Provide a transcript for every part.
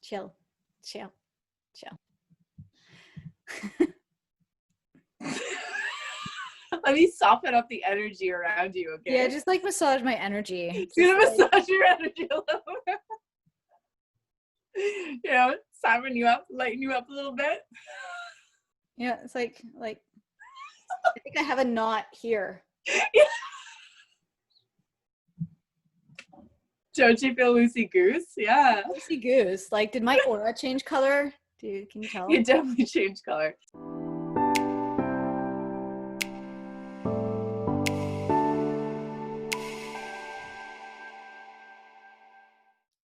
chill, chill, chill. Let me soften up the energy around you, okay? Yeah, just like massage my energy. Just gonna massage your energy a little bit. You know, soften you up, lighten you up a little bit. Yeah, it's like I think I have a knot here. Yeah. Don't you feel loosey goose? Yeah. Loosey goose. Like, did my aura change color? Can you tell? You definitely changed color.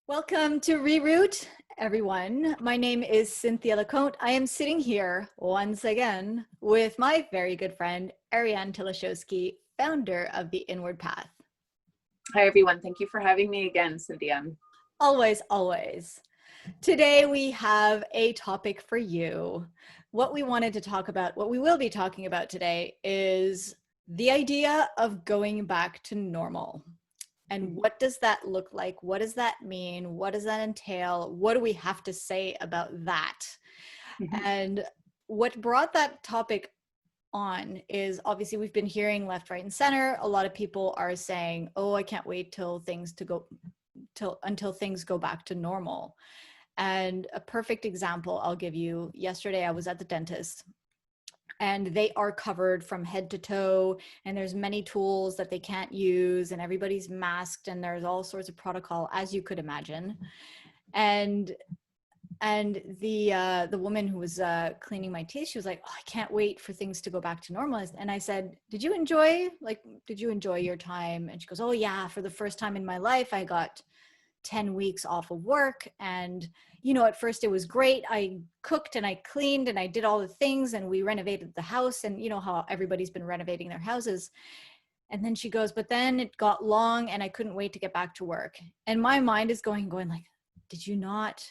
Welcome to Reroot, everyone. My name is Cynthia Leconte. I am sitting here once again with my very good friend, Ariane Tilashowski, founder of The Inward Path. Hi, everyone. Thank you for having me again, Cynthia. Always, always. Today, we have a topic for you. What we wanted to talk about, what we will be talking about today is the idea of going back to normal. And what does that look like? What does that mean? What does that entail? What do we have to say about that? Mm-hmm. And what brought that topic on is obviously we've been hearing left, right, and center. A lot of people are saying, oh, I can't wait until things go back to normal. And a perfect example I'll give you, yesterday I was at the dentist, and they are covered from head to toe, and there's many tools that they can't use, and everybody's masked, and there's all sorts of protocol, as you could imagine. And the woman who was cleaning my teeth, she was like, oh, I can't wait for things to go back to normal. And I said, did you enjoy your time? And she goes, oh yeah, for the first time in my life, I got 10 weeks off of work. And, you know, at first it was great. I cooked and I cleaned and I did all the things, and we renovated the house, and you know how everybody's been renovating their houses. And then she goes, but then it got long and I couldn't wait to get back to work. And my mind is going like, did you not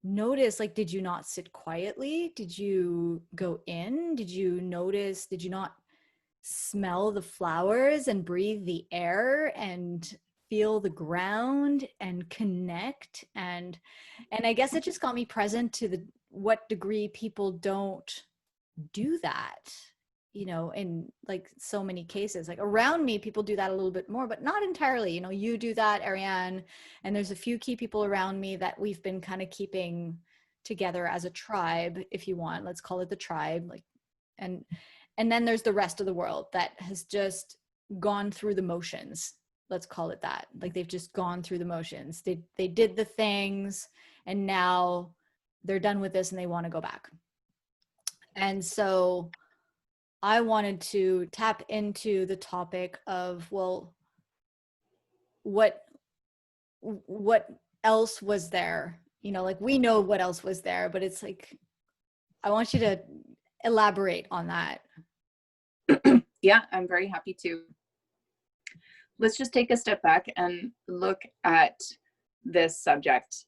notice? Like, did you not sit quietly? Did you go in? Did you notice? Did you not smell the flowers and breathe the air and feel the ground and connect? And I guess it just got me present to what degree people don't do that, you know, in like so many cases. Like around me, people do that a little bit more, but not entirely. You know, you do that, Ariane, and there's a few key people around me that we've been kind of keeping together as a tribe, if you want. Let's call it the tribe. Like, and then there's the rest of the world that has just gone through the motions. Let's call it that. Like they've just gone through the motions. They did the things, and now they're done with this and they want to go back. And so I wanted to tap into the topic of, well, what else was there? You know, like we know what else was there, but it's like, I want you to elaborate on that. Yeah, I'm very happy to. Let's just take a step back and look at this subject.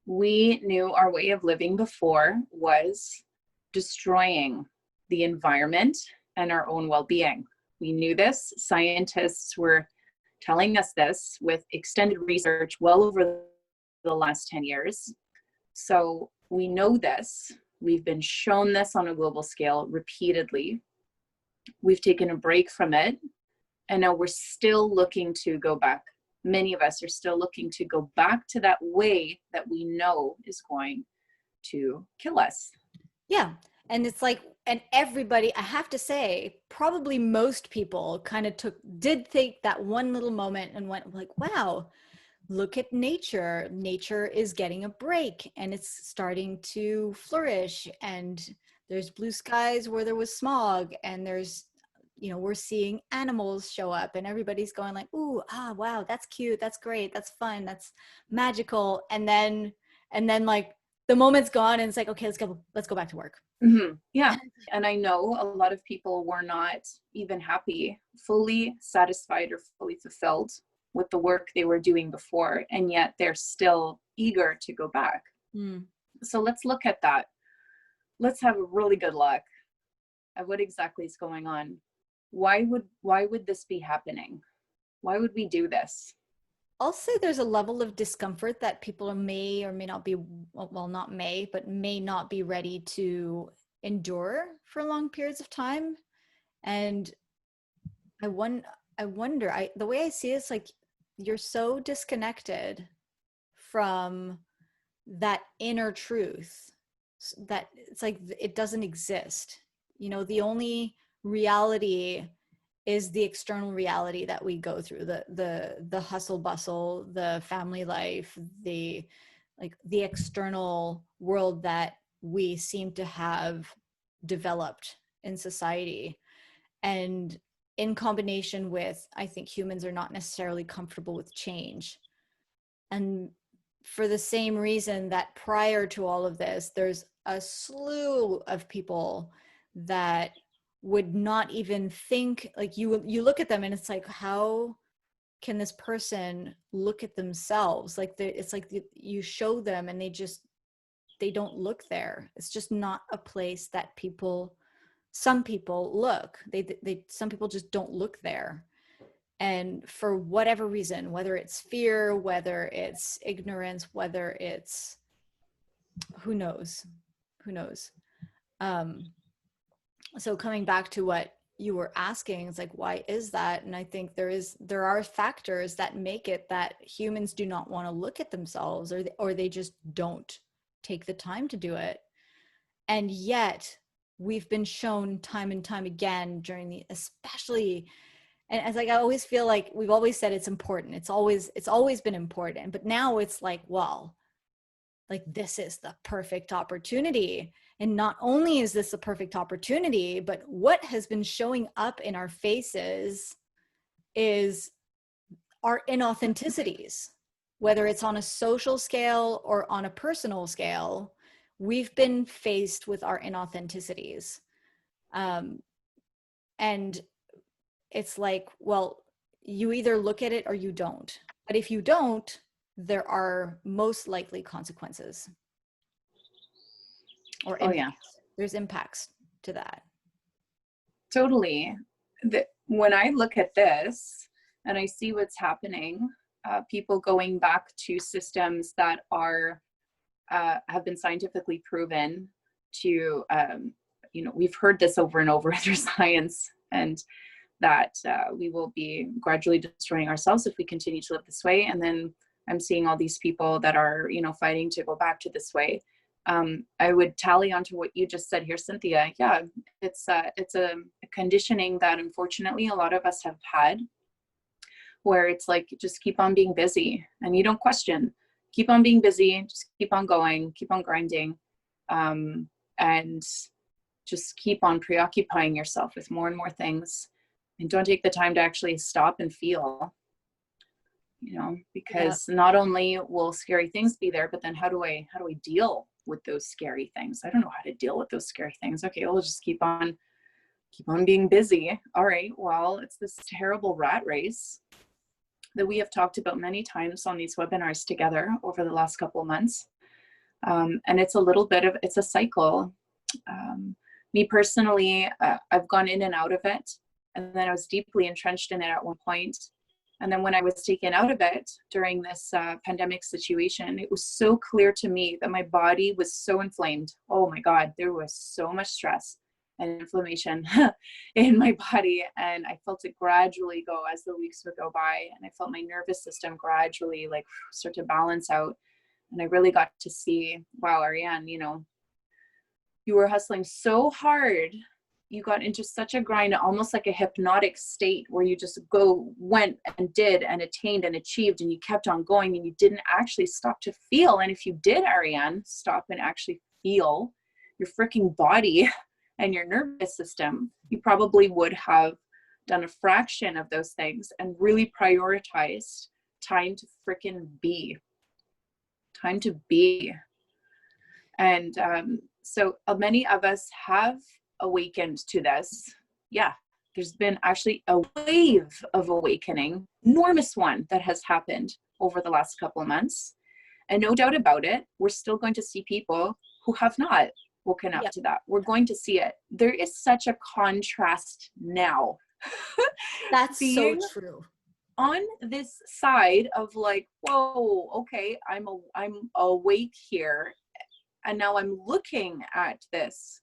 We knew our way of living before was destroying the environment and our own well-being. We knew this. Scientists were telling us this with extended research well over the last 10 years. So we know this. We've been shown this on a global scale repeatedly. We've taken a break from it, and now we're still looking to go back. Many of us are still looking to go back to that way that we know is going to kill us. Yeah. And it's like, and everybody, I have to say, probably most people kind of did take that one little moment and went like, wow, look at nature. Nature is getting a break and it's starting to flourish. And there's blue skies where there was smog, and there's, you know, we're seeing animals show up, and everybody's going like, ooh, wow, that's cute. That's great. That's fun. That's magical. And then like the moment's gone and it's like, okay, let's go back to work. Mm-hmm. Yeah. And I know a lot of people were not even happy, fully satisfied or fully fulfilled with the work they were doing before. And yet they're still eager to go back. Mm. So let's look at that. Let's have a really good look at what exactly is going on. Why would this be happening? Why would we do this? I'll say there's a level of discomfort that people may or may not be, well, not may, but may not be ready to endure for long periods of time. And I won I wonder, the way I see it, it's like you're so disconnected from that inner truth that it's like it doesn't exist. You know, the only reality is the external reality that we go through, the hustle bustle, the family life, the like the external world that we seem to have developed in society. And in combination with, I think humans are not necessarily comfortable with change. And for the same reason that prior to all of this, there's a slew of people that would not even think, like you look at them and it's like, how can this person look at themselves? Like it's like you show them and they don't look there. It's just not a place that some people look. Some people just don't look there. And for whatever reason, whether it's fear, whether it's ignorance, whether it's who knows. So coming back to what you were asking, it's like, why is that? And I think there are factors that make it that humans do not want to look at themselves, or they just don't take the time to do it. And yet we've been shown time and time again especially, and as like I always feel like we've always said it's important. It's always been important. But now it's like, well, like this is the perfect opportunity. And not only is this the perfect opportunity, but what has been showing up in our faces is our inauthenticities, whether it's on a social scale or on a personal scale. We've been faced with our inauthenticities. And it's like, well, you either look at it or you don't. But if you don't, there are most likely consequences or impacts. Yeah, there's impacts to that. totally. When I look at this and I see what's happening, people going back to systems that are have been scientifically proven to, we've heard this over and over through science, and that we will be gradually destroying ourselves if we continue to live this way. And then I'm seeing all these people that are, fighting to go back to this way. I would tally onto what you just said here, Cynthia. Yeah, it's a conditioning that unfortunately a lot of us have had, where it's like, just keep on being busy and you don't question. Keep on being busy, just keep on going, keep on grinding, and just keep on preoccupying yourself with more and more things, and don't take the time to actually stop and feel, because not only will scary things be there, but then how do I deal with those scary things? I don't know how to deal with those scary things. Okay, we'll just keep on being busy. All right, well, it's this terrible rat race that we have talked about many times on these webinars together over the last couple of months. And it's a cycle. Me personally, I've gone in and out of it. And then I was deeply entrenched in it at one point. And then when I was taken out of it during this pandemic situation, it was so clear to me that my body was so inflamed. Oh my God, there was so much stress and inflammation in my body. And I felt it gradually go as the weeks would go by. And I felt my nervous system gradually start to balance out. And I really got to see, wow, Ariane, you were hustling so hard. You got into such a grind, almost like a hypnotic state where you just went and did and attained and achieved, and you kept on going, and you didn't actually stop to feel. And if you did, Ariane, stop and actually feel your freaking body and your nervous system, you probably would have done a fraction of those things and really prioritized time to freaking be. Time to be. And so many of us have awakened to this. Yeah, there's been actually a wave of awakening, enormous one, that has happened over the last couple of months. And no doubt about it, we're still going to see people who have not woken up to that. We're going to see it. There is such a contrast now. That's so true. on this side of like, whoa, okay, I'm awake here, and now I'm looking at this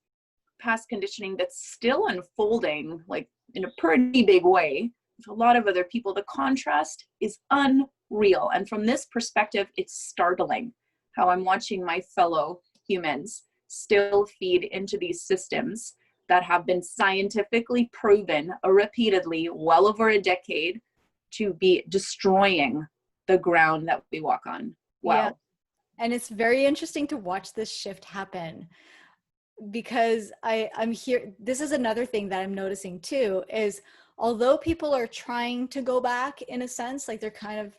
past conditioning that's still unfolding, like in a pretty big way with a lot of other people. The contrast is unreal, and from this perspective, it's startling how I'm watching my fellow humans still feed into these systems that have been scientifically proven repeatedly, well over a decade, to be destroying the ground that we walk on. Wow. Yeah. And it's very interesting to watch this shift happen, because I'm here. This is another thing that I'm noticing too, is although people are trying to go back in a sense, like they're kind of,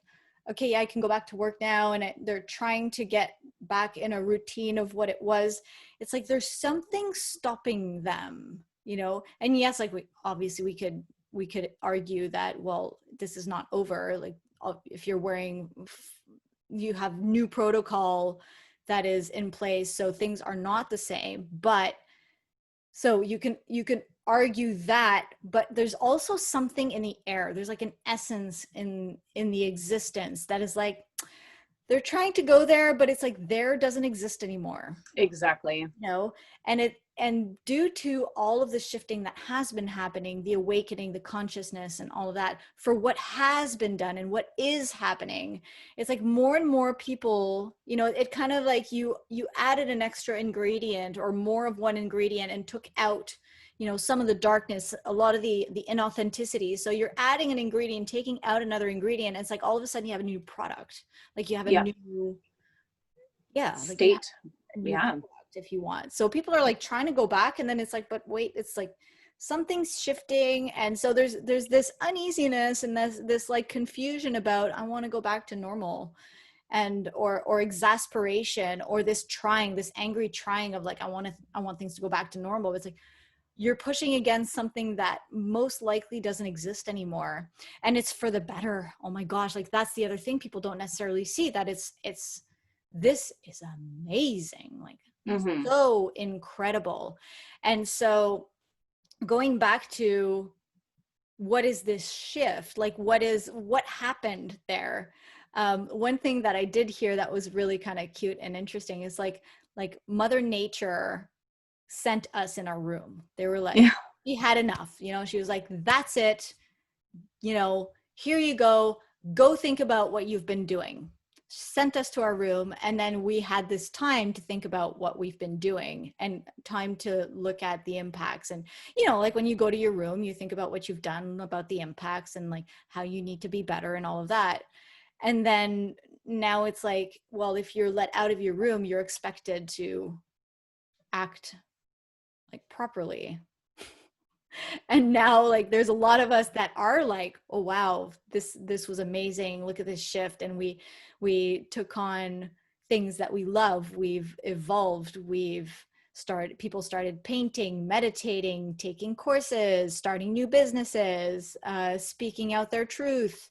okay, yeah, I can go back to work now. And they're trying to get back in a routine of what it was. It's like, there's something stopping them, you know? And yes, like we could argue that, well, this is not over. Like if you're wearing, you have new protocol that is in place, so things are not the same. But so you can argue that, but there's also something in the air. There's like an essence in the existence that is like, they're trying to go there, but it's like there doesn't exist anymore. Exactly. You know, and due to all of the shifting that has been happening, the awakening, the consciousness, and all of that, for what has been done and what is happening, it's like more and more people, you know, it kind of like you added an extra ingredient or more of one ingredient and took out, you know, some of the darkness, a lot of the inauthenticity. So you're adding an ingredient, taking out another ingredient. And it's like all of a sudden you have a new product, like you have a new, like you have a new product, if you want. So people are like trying to go back, and then it's like, but wait, it's like something's shifting. And so there's this uneasiness and this like confusion about, I want to go back to normal, and or exasperation, or this angry trying of like, I want things to go back to normal. It's like you're pushing against something that most likely doesn't exist anymore, and it's for the better. Oh my gosh, like that's the other thing people don't necessarily see, that it's this is amazing, like so incredible. And so going back to what is this shift, like what happened there, one thing that I did hear that was really kind of cute and interesting is like Mother Nature sent us in our room. They were like, she had enough, you know, she was like, that's it, you know, here you go think about what you've been doing. Sent us to our room, and then we had this time to think about what we've been doing and time to look at the impacts. And you know, like when you go to your room, you think about what you've done, about the impacts, and like how you need to be better and all of that. And then now it's like, well, if you're let out of your room, you're expected to act like properly. And now like there's a lot of us that are like, oh wow, this was amazing, look at this shift. And we took on things that we love, we've evolved, people started painting, meditating, taking courses, starting new businesses, speaking out their truth,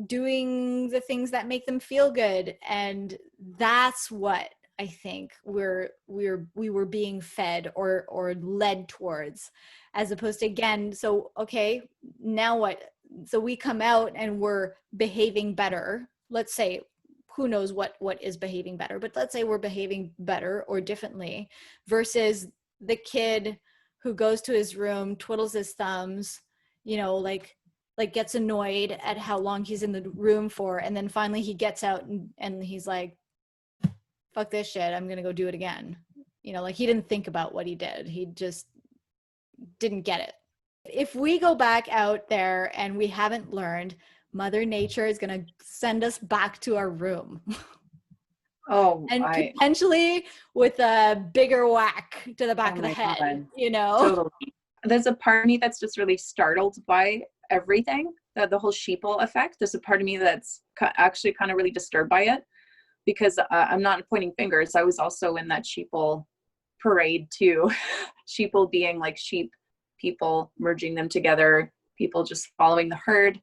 doing the things that make them feel good. And that's what I think we were being fed or led towards, as opposed to, again, so okay, now what? So we come out and we're behaving better. Let's say, who knows what is behaving better, but let's say we're behaving better or differently, versus the kid who goes to his room, twiddles his thumbs, you know, like gets annoyed at how long he's in the room for, and then finally he gets out and he's like, fuck this shit, I'm gonna go do it again. You know, like he didn't think about what he did, he just didn't get it. If we go back out there and we haven't learned, Mother Nature is gonna send us back to our room. Potentially with a bigger whack to the back of the head. God. You know, totally. There's a part of me that's just really startled by everything, the whole sheeple effect. There's a part of me that's actually kind of really disturbed by it, because I'm not pointing fingers. I was also in that sheeple parade too. Sheeple being like sheep, people merging them together, people just following the herd,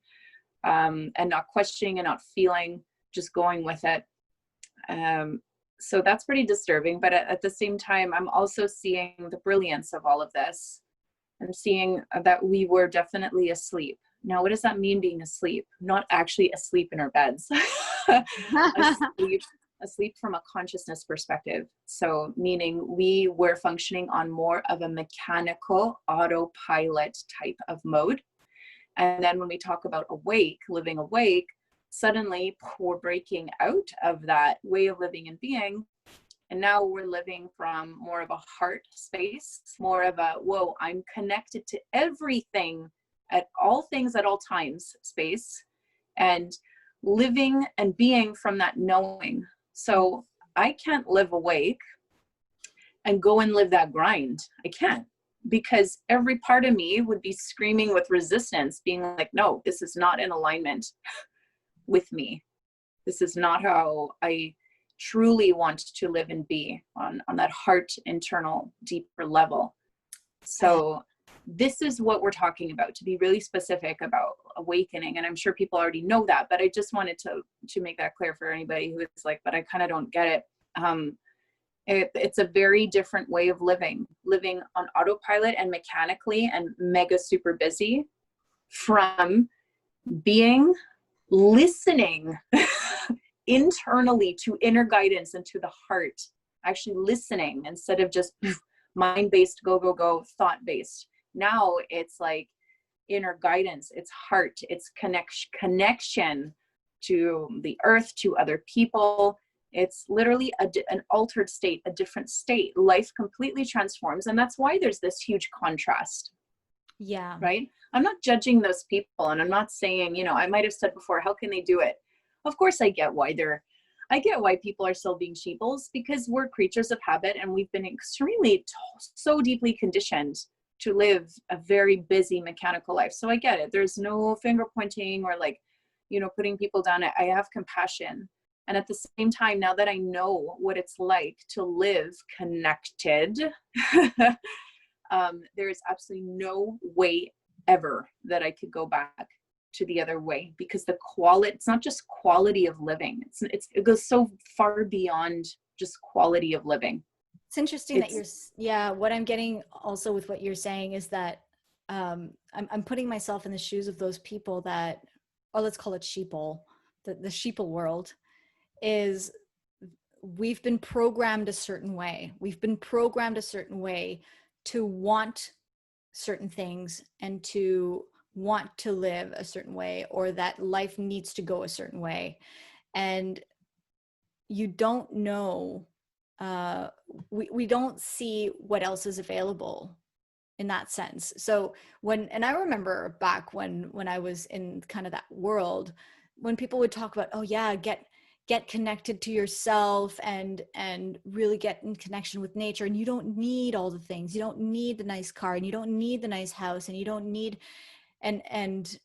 and not questioning and not feeling, just going with it. So that's pretty disturbing. But at the same time, I'm also seeing the brilliance of all of this. I'm seeing that we were definitely asleep Now, what does that mean, being asleep? Not actually asleep in our beds. Asleep from a consciousness perspective. So meaning we were functioning on more of a mechanical autopilot type of mode. And then when we talk about awake, living awake, suddenly we're breaking out of that way of living and being. And now we're living from more of a heart space, more of a, whoa, I'm connected to everything at all things at all times space, and living and being from that knowing. So I can't live awake and go and live that grind. I can't, because every part of me would be screaming with resistance, being like, no, this is not in alignment with me. This is not how I truly want to live and be on that heart, internal, deeper level. So this is what we're talking about, to be really specific about awakening. And I'm sure people already know that, but I just wanted to make that clear for anybody who is like, but I kind of don't get it. It's a very different way of living on autopilot and mechanically and mega super busy, from being, listening internally to inner guidance and to the heart, actually listening instead of just mind-based, go, thought-based. Now it's like inner guidance, it's heart, it's connection to the earth, to other people. It's literally an altered state, a different state. Life completely transforms. And that's why there's this huge contrast. Yeah. Right? I'm not judging those people. And I'm not saying, I might have said before, how can they do it? Of course, I get why people are still being sheeples, because we're creatures of habit, and we've been extremely, so deeply conditioned to live a very busy mechanical life. So I get it. There's no finger pointing or putting people down. I have compassion. And at the same time, now that I know what it's like to live connected, there is absolutely no way ever that I could go back to the other way, because it's not just quality of living. It goes so far beyond just quality of living. It's interesting that what I'm getting also with what you're saying is that I'm putting myself in the shoes of those people that, or let's call it sheeple, the sheeple world, is we've been programmed a certain way. We've been programmed a certain way to want certain things and to want to live a certain way, or that life needs to go a certain way. And you don't know, we don't see what else is available in that sense. So and I remember back when I was in kind of that world, when people would talk about, oh yeah, get connected to yourself and really get in connection with nature. And you don't need all the things. You don't need the nice car, and you don't need the nice house, and you don't need, and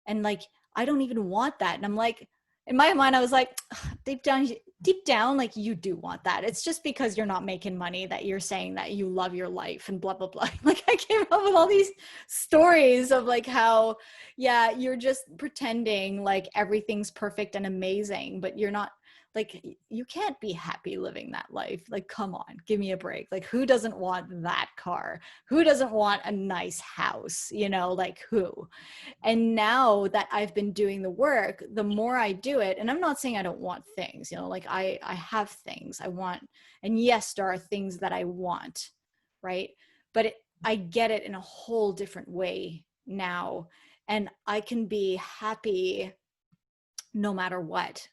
like, I don't even want that. And I'm like, in my mind, I was like, deep down, like, you do want that. It's just because you're not making money that you're saying that you love your life and blah, blah, blah. Like, I came up with all these stories of like how, yeah, you're just pretending like everything's perfect and amazing, but you're not. Like, you can't be happy living that life. Like, come on, give me a break. Like, who doesn't want that car? Who doesn't want a nice house? Like, who? And now that I've been doing the work, the more I do it, and I'm not saying I don't want things, like I have things I want. And yes, there are things that I want, right? But I get it in a whole different way now. And I can be happy no matter what.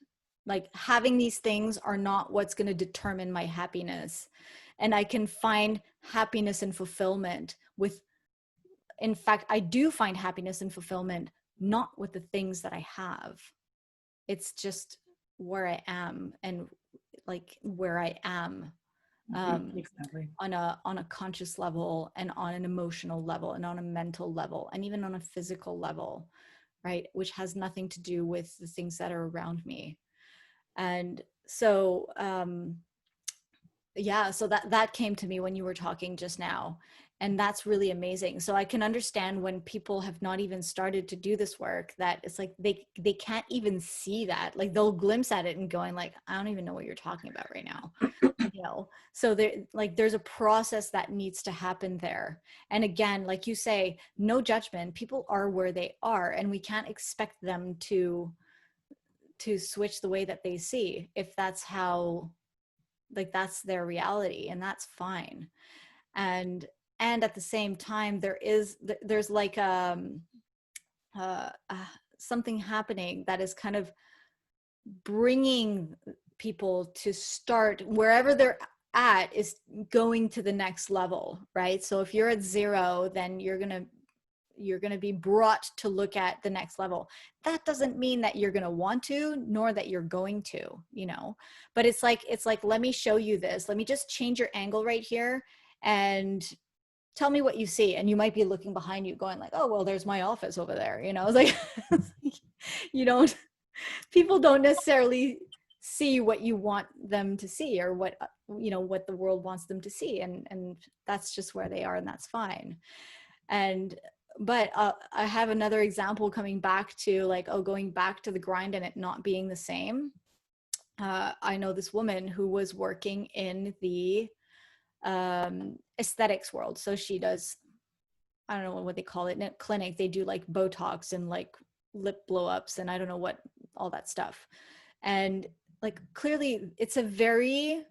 Like, having these things are not what's going to determine my happiness. And I can find happiness and fulfillment in fact, I do find happiness and fulfillment not with the things that I have. It's just where I am, and like where I am Exactly. on a conscious level, and on an emotional level, and on a mental level, and even on a physical level, right? Which has nothing to do with the things that are around me. And so, so that came to me when you were talking just now. And that's really amazing. So I can understand when people have not even started to do this work, that it's like they can't even see that. Like, they'll glimpse at it and going like, I don't even know what you're talking about right now. know? So there's a process that needs to happen there. And again, like you say, no judgment. People are where they are, and we can't expect them to switch the way that they see if that's how, like, that's their reality, and that's fine. And at the same time, there's like uh, uh, something happening that is kind of bringing people to start wherever they're at, is going to the next level, right? So if you're at 0, then you're going to be brought to look at the next level. That doesn't mean that you're going to want to, nor that you're going to, but it's like, let me show you this. Let me just change your angle right here and tell me what you see. And you might be looking behind you going like, oh, well, there's my office over there. It's like, you don't, people don't necessarily see what you want them to see, or what, what the world wants them to see. And that's just where they are, and that's fine. But I have another example coming back to like, going back to the grind and it not being the same. I know this woman who was working in the aesthetics world. So she does, I don't know what they call it in a clinic. They do like Botox and like lip blow ups and I don't know what, all that stuff. And like, clearly it's a very,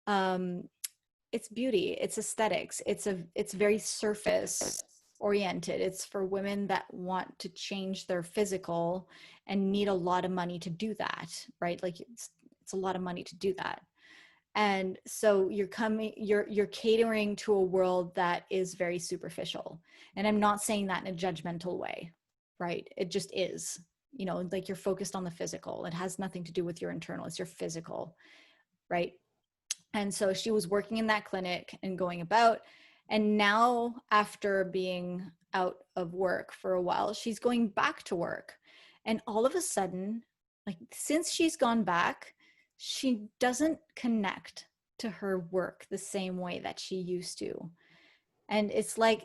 it's beauty, it's aesthetics. It's very surface oriented. It's for women that want to change their physical and need a lot of money to do that, right? Like it's a lot of money to do that. And so you're catering to a world that is very superficial. And I'm not saying that in a judgmental way, right? It just is, like, you're focused on the physical. It has nothing to do with your internal, it's your physical, right? And so she was working in that clinic and going about, and now after being out of work for a while, she's going back to work. And all of a sudden, like, since she's gone back, she doesn't connect to her work the same way that she used to. And it's like,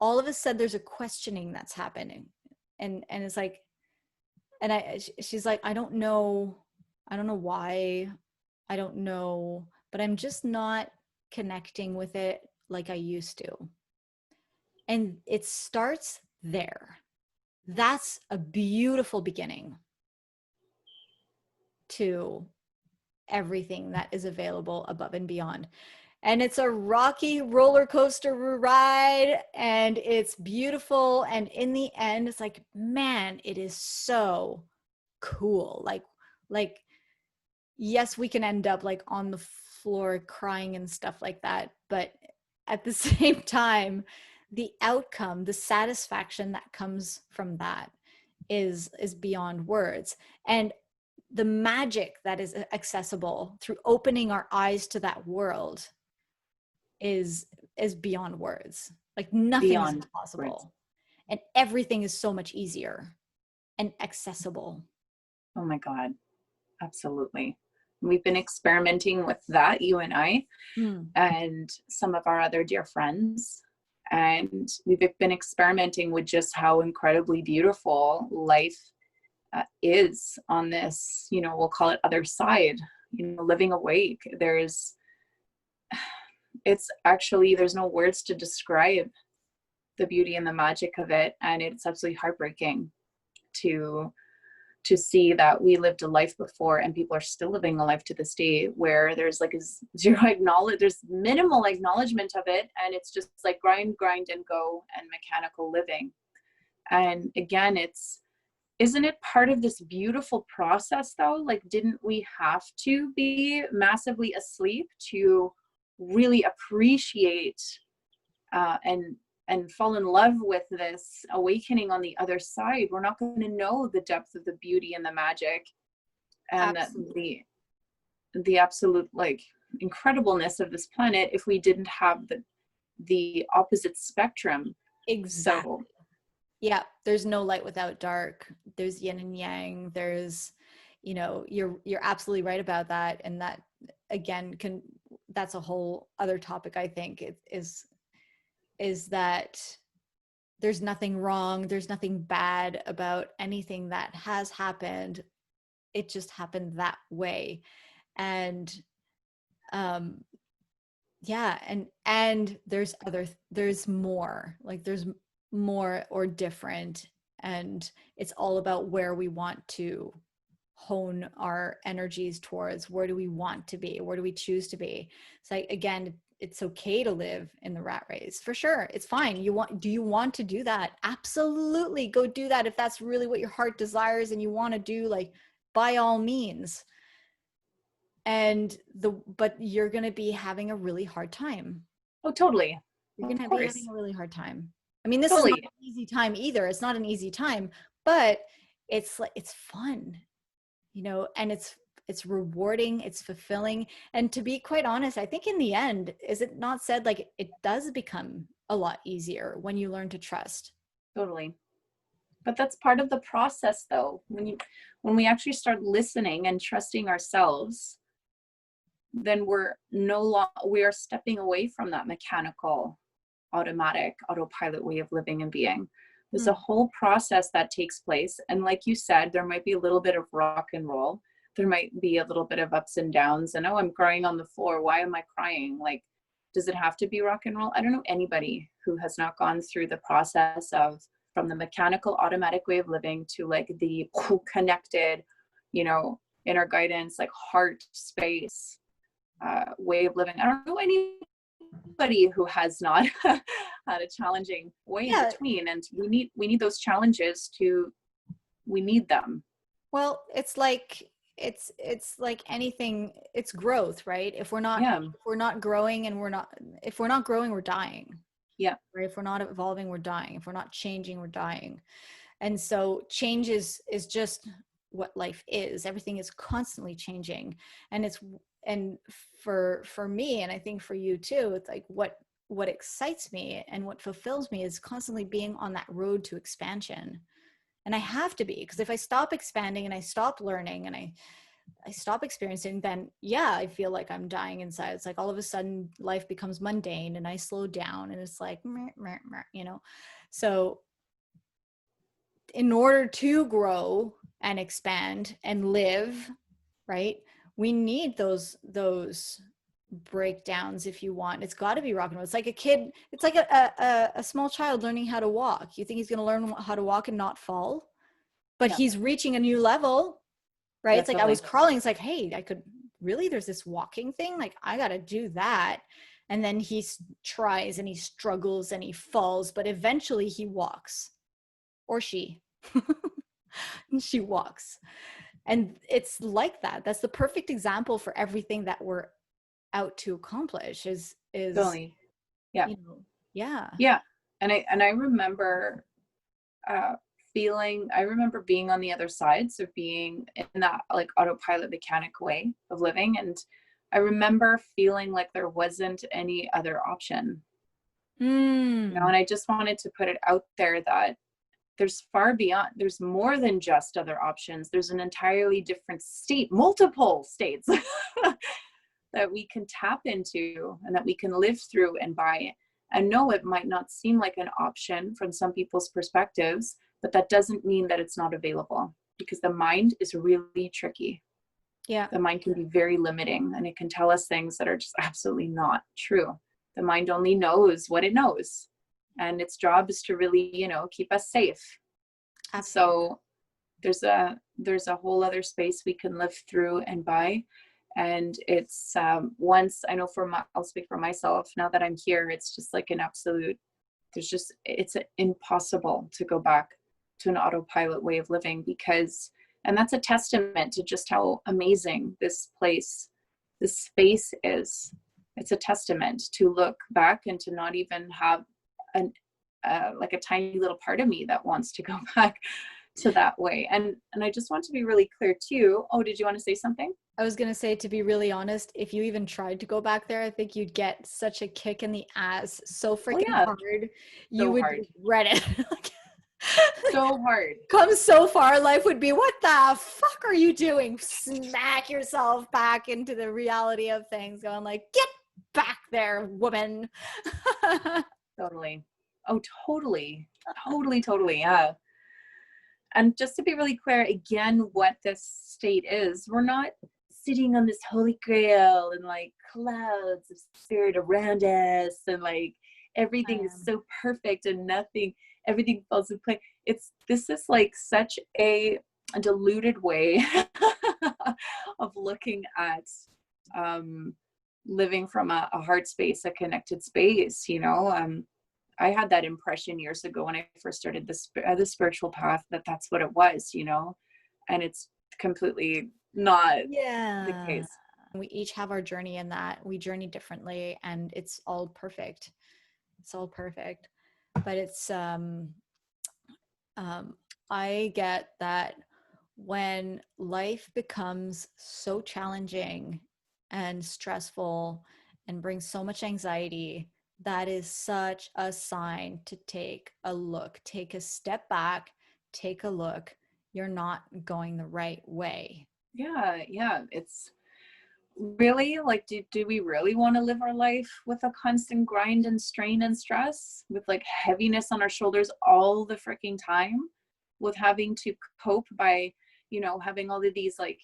all of a sudden there's a questioning that's happening. And it's like, and she's like, I don't know why, I don't know, but I'm just not connecting with it like I used to. And it starts there. That's a beautiful beginning to everything that is available above and beyond. And it's a rocky roller coaster ride, and it's beautiful. And in the end, it's like, man, it is so cool. Like, yes, we can end up like on the floor crying and stuff like that. But at the same time, the outcome, the satisfaction that comes from that is beyond words. And the magic that is accessible through opening our eyes to that world is beyond words. Like, nothing beyond is impossible words. And everything is so much easier and accessible. Oh my God, absolutely. We've been experimenting with that, you and I, and some of our other dear friends. And we've been experimenting with just how incredibly beautiful life is on this, we'll call it other side, living awake. It's actually, there's no words to describe the beauty and the magic of it. And it's absolutely heartbreaking to see that we lived a life before and people are still living a life to this day where there's like there's minimal acknowledgement of it. And it's just like grind and go and mechanical living. And again, isn't it part of this beautiful process though? Like, didn't we have to be massively asleep to really appreciate and fall in love with this awakening on the other side? We're not going to know the depth of the beauty and the magic and the absolute like incredibleness of this planet if we didn't have the opposite spectrum. Exactly. So, yeah, there's no light without dark. There's yin and yang. There's, you're absolutely right about that. And that, again, that's a whole other topic, I think, is that there's nothing wrong. There's nothing bad about anything that has happened. It just happened that way. And Yeah. And there's more, like there's more or different. And it's all about where we want to hone our energies towards. Where do we want to be? Where do we choose to be? It's like, again, it's okay to live in the rat race, for sure. It's fine. Do you want to do that? Absolutely. Go do that. If that's really what your heart desires and you want to do, like, by all means. But you're going to be having a really hard time. Oh, totally. You're going Of to be course. having a really hard time. I mean, this is not Totally. an easy time either. It's not an easy time, but it's like, it's fun, and it's rewarding, it's fulfilling. And to be quite honest, I think in the end, is it not said, like, it does become a lot easier when you learn to trust. Totally. But that's part of the process, though. When we actually start listening and trusting ourselves, then we are stepping away from that mechanical, automatic, autopilot way of living and being. There's a whole process that takes place. And like you said, there might be a little bit of rock and roll. There might be a little bit of ups and downs. And, oh, I'm crying on the floor. Why am I crying? Like, does it have to be rock and roll? I don't know anybody who has not gone through the process of, from the mechanical, automatic way of living to like the connected, inner guidance, like heart space way of living. I don't know anybody who has not had a challenging way in between. And we need those challenges we need them. Well, it's like anything, it's growth, right? If we're not growing, and if we're not growing, we're dying. Yeah. Right? If we're not evolving, we're dying. If we're not changing, we're dying. And so change is just what life is. Everything is constantly changing. And for me, and I think for you too, it's like what excites me and what fulfills me is constantly being on that road to expansion. And I have to be, because if I stop expanding and I stop learning and I stop experiencing, then I feel like I'm dying inside. It's like all of a sudden life becomes mundane and I slow down and it's like, meh, meh, meh, So in order to grow and expand and live, right, we need those breakdowns. If you want, it's got to be rock and roll. It's like a kid, it's like a small child learning how to walk. You think he's going to learn how to walk and not fall, but he's reaching a new level, right? It's like, I was crawling, it's like, hey, there's this walking thing, like I got to do that. And then he tries and he struggles and he falls, but eventually he walks, or she walks. And it's like that. That's the perfect example for everything that we're out to accomplish is Totally. Yeah. Yeah. And I remember I remember being on the other side, so being in that like autopilot mechanic way of living. And I remember feeling like there wasn't any other option. And I just wanted to put it out there that there's there's more than just other options. There's an entirely different state, multiple states that we can tap into and that we can live through and by. And no, it might not seem like an option from some people's perspectives, but that doesn't mean that it's not available, because the mind is really tricky. Yeah. The mind can be very limiting, and it can tell us things that are just absolutely not true. The mind only knows what it knows, and its job is to really, keep us safe. Absolutely. So there's a whole other space we can live through and by. And it's once, I know I'll speak for myself, now that I'm here, it's just like an absolute, it's impossible to go back to an autopilot way of living, and that's a testament to just how amazing this space is. It's a testament to look back and to not even have like a tiny little part of me that wants to go back to that way. And I just want to be really clear too. Oh, did you want to say something? I was going to say, to be really honest, if you even tried to go back there, I think you'd get such a kick in the ass so freaking hard. You would regret it. So hard. Come so far, life would be, what the fuck are you doing? Smack yourself back into the reality of things, going like, get back there, woman. Totally. Oh, totally. Totally. Yeah. And just to be really clear, again, what this state is, we're not sitting on this holy grail and like clouds of spirit around us, and like everything is so perfect and everything falls in place. This is like such a diluted way of looking at living from a heart space, a connected space, you know. I had that impression years ago when I first started the spiritual path, that's what it was, you know, and it's completely not the case. We each have our journey in that. We journey differently, and it's all perfect. It's all perfect. But it's I get that when life becomes so challenging and stressful and brings so much anxiety, that is such a sign to take a look, take a step back, take a look. You're not going the right way. Yeah. It's really like, do we really want to live our life with a constant grind and strain and stress, with like heaviness on our shoulders all the freaking time, with having to cope by, you know, having all of these like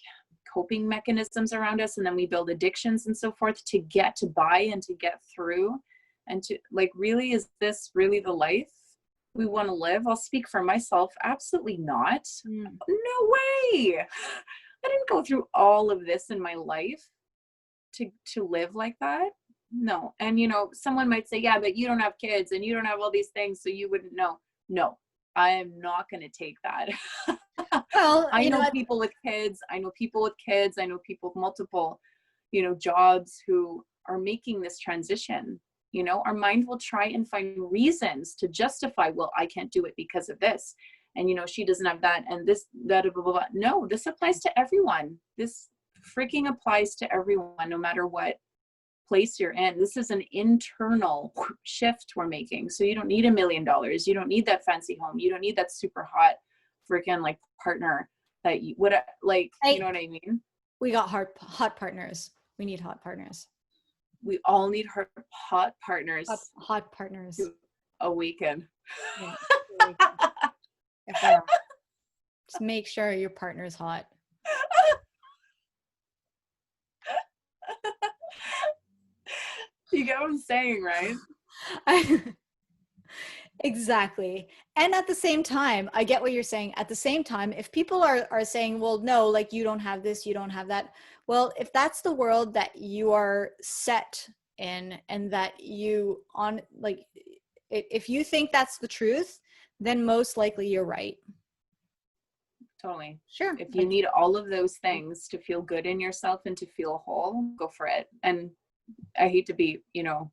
coping mechanisms around us, and then we build addictions and so forth to get by and to get through, and to like, really, is this really the life we want to live? I'll speak for myself. Absolutely not. No way. I didn't go through all of this in my life to live like that. No. And you know, someone might say, yeah, but you don't have kids and you don't have all these things, so you wouldn't know. No, I am not going to take that. Well, I know people with kids. I know people with kids. I know people with multiple, you know, jobs who are making this transition. You know, our mind will try and find reasons to justify, well, I can't do it because of this. And, you know, she doesn't have that and this, that, blah, blah, blah. No, this applies to everyone. This freaking applies to everyone, no matter what place you're in. This is an internal shift we're making. So you don't need $1 million. You don't need that fancy home. You don't need that super hot freaking like partner that you would like, you know what I mean? We got hot partners. We need hot partners. We all need hot partners. Hot partners. To awaken. Yeah, just make sure your partner's hot. You get what I'm saying, right? Exactly. And at the same time, I get what you're saying. At the same time, if people are saying, well, no, like you don't have this, you don't have that. Well, if that's the world that you are set in, and that you on like, if you think that's the truth, then most likely you're right. Totally. Sure. If you need all of those things to feel good in yourself and to feel whole, go for it. And I hate to be, you know,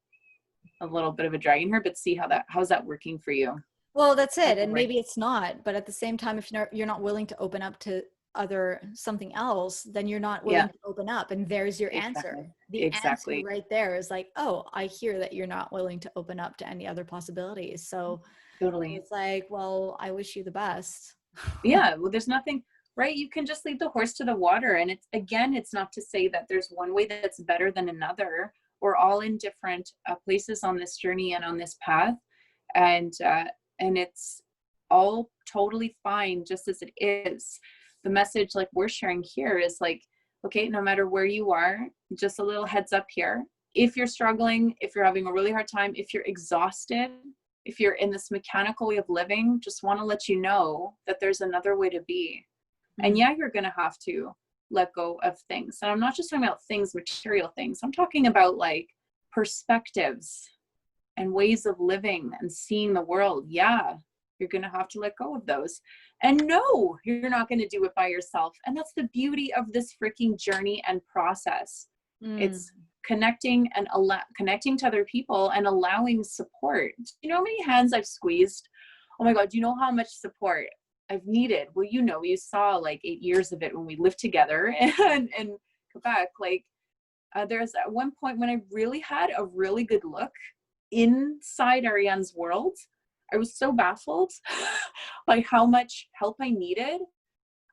a little bit of a dragon here, but see how's that working for you? Well, that's it. And maybe it's not, but at the same time, if you're not willing to open up to something else, then you're not willing to open up. And there's your answer. The answer right there is like, oh, I hear that you're not willing to open up to any other possibilities. So totally, it's like, well, I wish you the best. Yeah. Well, there's nothing, right? You can just lead the horse to the water. And it's not to say that there's one way that's better than another. We're all in different places on this journey and on this path. And it's all totally fine just as it is. The message like we're sharing here is like, okay, no matter where you are, just a little heads up here. If you're struggling, if you're having a really hard time, if you're exhausted, if you're in this mechanical way of living, just want to let you know that there's another way to be. Mm-hmm. And yeah, you're going to have to let go of things. And I'm not just talking about things, material things. I'm talking about like perspectives and ways of living and seeing the world. Yeah, you're going to have to let go of those. And no, you're not going to do it by yourself. And that's the beauty of this freaking journey and process. It's connecting and connecting to other people and allowing support. Do you know how many hands I've squeezed? Oh my God, do you know how much support I've needed? Well, you know, you saw like 8 years of it when we lived together in Quebec. Like there's at one point when I really had a really good look inside Ariane's world. I was so baffled by how much help I needed.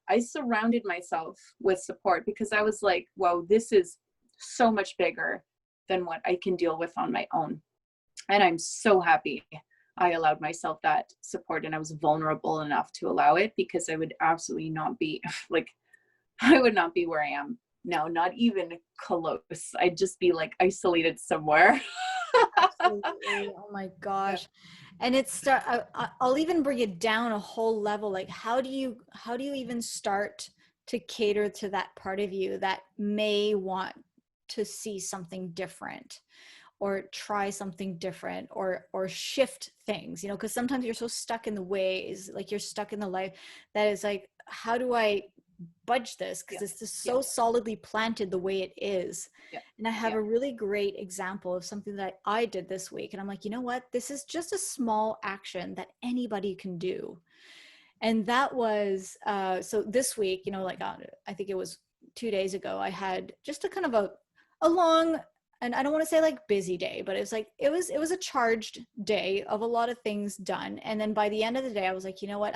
I surrounded myself with support because I was like, wow, this is so much bigger than what I can deal with on my own. And I'm so happy I allowed myself that support, and I was vulnerable enough to allow it, because I would absolutely not be like, I would not be where I am No, not even close. I'd just be like isolated somewhere. Absolutely. Oh my Yeah. gosh. And I'll even bring it down a whole level. Like, how do you even start to cater to that part of you that may want to see something different, or try something different, or shift things, you know, because sometimes you're so stuck in the ways, like you're stuck in the life that is like, how do I budge this, Yeah. because it's just Yeah. so solidly planted the way it is. Yeah. And I have Yeah. a really great example of something that I did this week, and I'm like, you know what, this is just a small action that anybody can do. And that was so this week, you know, like I think it was 2 days ago, I had just a kind of a long, and I don't want to say like busy day, but it's like it was a charged day of a lot of things done. And then by the end of the day, I was like, you know what,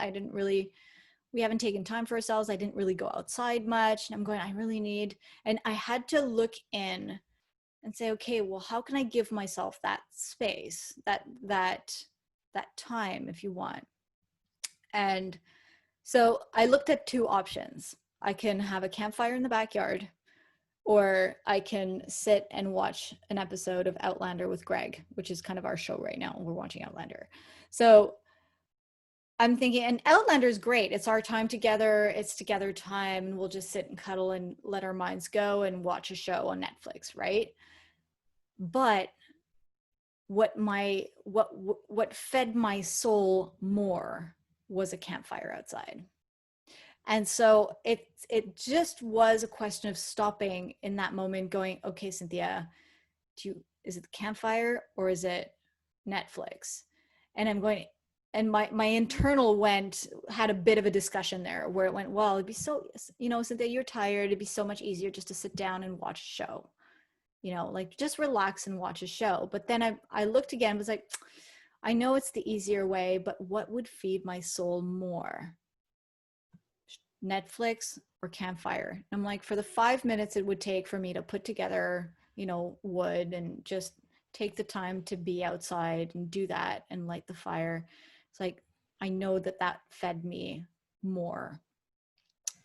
we haven't taken time for ourselves. I didn't really go outside much. And I'm going, I really need, and I had to look in and say, okay, well, how can I give myself that space, that time, if you want. And so I looked at two options. I can have a campfire in the backyard, or I can sit and watch an episode of Outlander with Greg, which is kind of our show right now. We're watching Outlander. So I'm thinking, and Outlander is great. It's our time together. It's together time. And we'll just sit and cuddle and let our minds go and watch a show on Netflix, right? But what fed my soul more was a campfire outside. And so it just was a question of stopping in that moment, going, okay, Cynthia, is it the campfire or is it Netflix? And I'm going, and my internal had a bit of a discussion there where it went, well, it'd be so, you know, Cynthia, you're tired. It'd be so much easier just to sit down and watch a show, you know, like just relax and watch a show. But then I looked again, was like, I know it's the easier way, but what would feed my soul more? Netflix or campfire? And I'm like, for the 5 minutes it would take for me to put together, you know, wood and just take the time to be outside and do that and light the fire. It's like, I know that fed me more.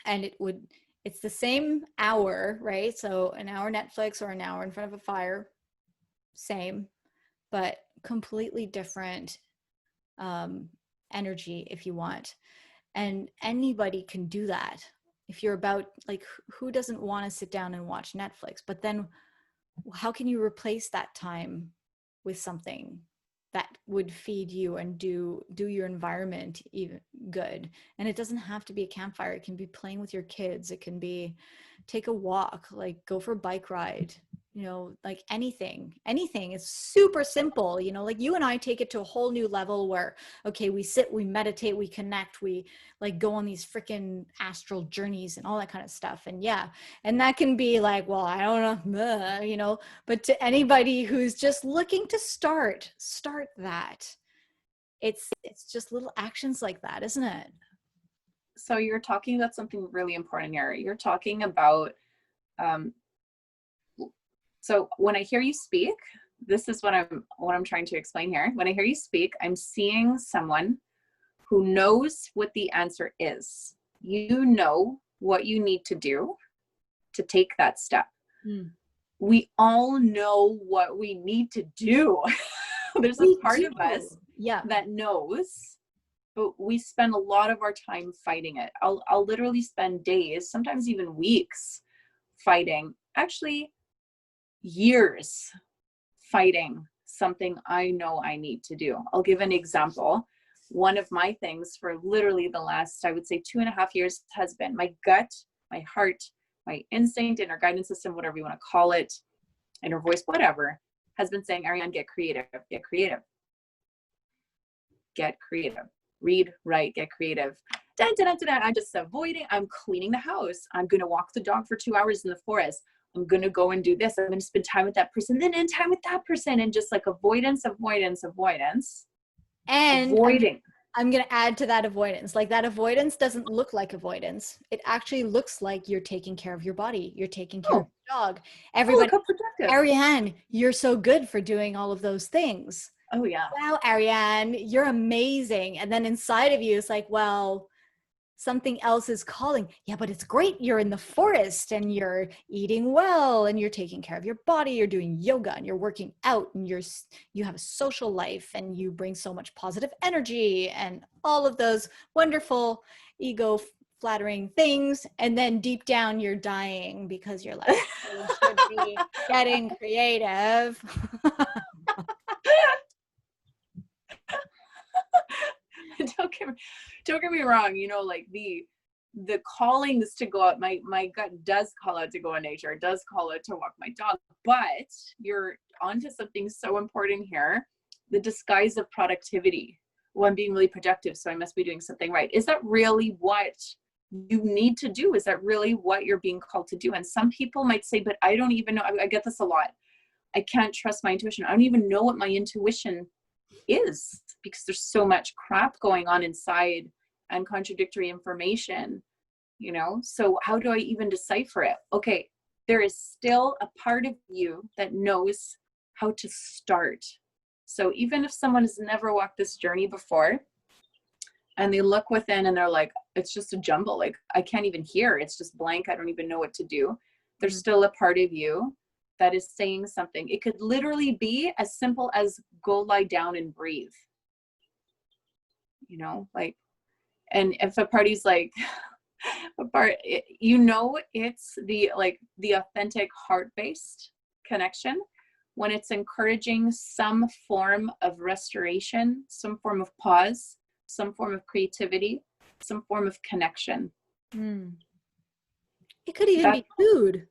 And it's the same hour, right? So an hour Netflix or an hour in front of a fire, same, but completely different energy, if you want. And anybody can do that. If you're about, like, who doesn't want to sit down and watch Netflix? But then how can you replace that time with something that would feed you and do your environment even good? And it doesn't have to be a campfire. It can be playing with your kids. It can be take a walk, like go for a bike ride, you know, like anything is super simple, you know, like you and I take it to a whole new level where, okay, we sit, we meditate, we connect, we like go on these freaking astral journeys and all that kind of stuff. And yeah, and that can be like, well, I don't know, you know, but to anybody who's just looking to start that, it's just little actions like that, isn't it? So you're talking about something really important here. You're talking about, so when I hear you speak, this is what I'm trying to explain here. When I hear you speak, I'm seeing someone who knows what the answer is. You know what you need to do to take that step. Mm. We all know what we need to do. There's a part of us that knows, but we spend a lot of our time fighting it. I'll literally spend days, sometimes even weeks, fighting, actually years fighting something I know I need to do. I'll give an example. One of my things for literally the last, I would say 2.5 years has been my gut, my heart, my instinct, inner guidance system, whatever you want to call it, inner voice, whatever, has been saying, Ariane, get creative, get creative, get creative, read, write, get creative. I'm just avoiding, I'm cleaning the house. I'm going to walk the dog for 2 hours in the forest. I'm going to go and do this. I'm going to spend time with that person, then end time with that person. And just like avoidance. And avoiding. I'm going to add to that avoidance. Like that avoidance doesn't look like avoidance. It actually looks like you're taking care of your body. You're taking care of your dog. Everybody, look how productive. Ariane, you're so good for doing all of those things. Oh yeah. Wow, Ariane, you're amazing. And then inside of you, it's like, well, something else is calling. Yeah, but it's great. You're in the forest and you're eating well and you're taking care of your body. You're doing yoga and you're working out and you have a social life and you bring so much positive energy and all of those wonderful ego flattering things. And then deep down you're dying because you're like, you should be getting creative. Don't get me wrong, you know, like the callings to go out, my gut does call out to go in nature, it does call out to walk my dog, but you're onto something so important here. The disguise of productivity. Well, I'm being really productive, so I must be doing something right. Is that really what you need to do? Is that really what you're being called to do? And some people might say, but I don't even know. I get this a lot. I can't trust my intuition. I don't even know what my intuition is, because there's so much crap going on inside and contradictory information, you know? So how do I even decipher it? Okay, there is still a part of you that knows how to start. So even if someone has never walked this journey before and they look within and they're like, it's just a jumble, like I can't even hear, it's just blank, I don't even know what to do. There's still a part of you that is saying something. It could literally be as simple as go lie down and breathe. You know, like, and if a party's like, you know, it's the authentic heart-based connection when it's encouraging some form of restoration, some form of pause, some form of creativity, some form of connection. It could even be food.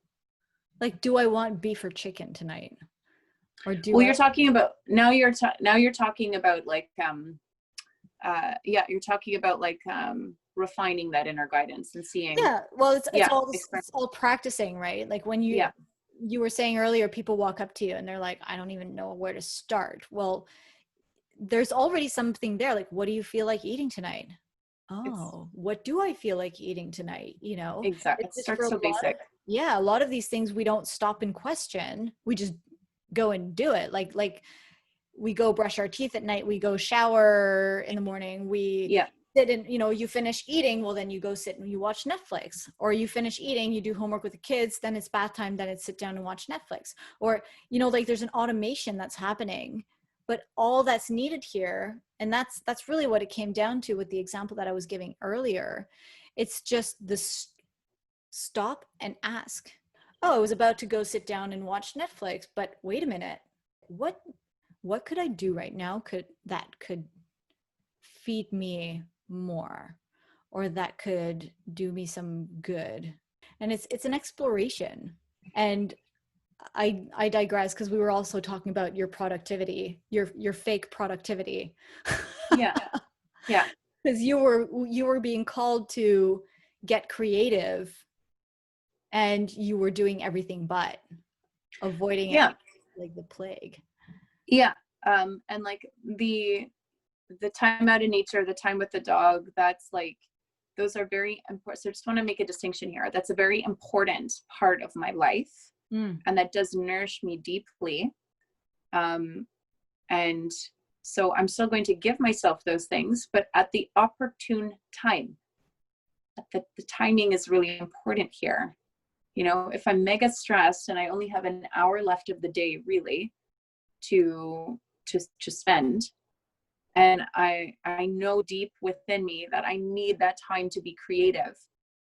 Like, do I want beef or chicken tonight? Or you're talking about you're talking about like you're talking about like refining that inner guidance and seeing. Yeah, well, it's all practicing, right? Like when you were saying earlier, people walk up to you and they're like, I don't even know where to start. Well, there's already something there. Like, what do you feel like eating tonight? Oh, what do I feel like eating tonight? You know, exactly. It starts so basic. A lot of these things we don't stop and question. We just go and do it. Like we go brush our teeth at night, we go shower in the morning, we sit and, you know, you finish eating, well then you go sit and you watch Netflix, or you finish eating, you do homework with the kids, then it's bath time, then it's sit down and watch Netflix. Or, you know, like there's an automation that's happening, but all that's needed here, and that's really what it came down to with the example that I was giving earlier. It's just this stop and ask. Oh, I was about to go sit down and watch Netflix, but wait a minute, what could I do right now that could feed me more, or that could do me some good? And it's an exploration. And I digress, because we were also talking about your productivity, your fake productivity. Yeah. Because you were being called to get creative, and you were doing everything but avoiding it like the plague. Yeah. And like the time out in nature, the time with the dog, that's like, those are very important. So I just want to make a distinction here. That's a very important part of my life. And that does nourish me deeply. And so I'm still going to give myself those things, but at the opportune time. The timing is really important here. You know, if I'm mega stressed and I only have an hour left of the day really to spend, and I know deep within me that I need that time to be creative,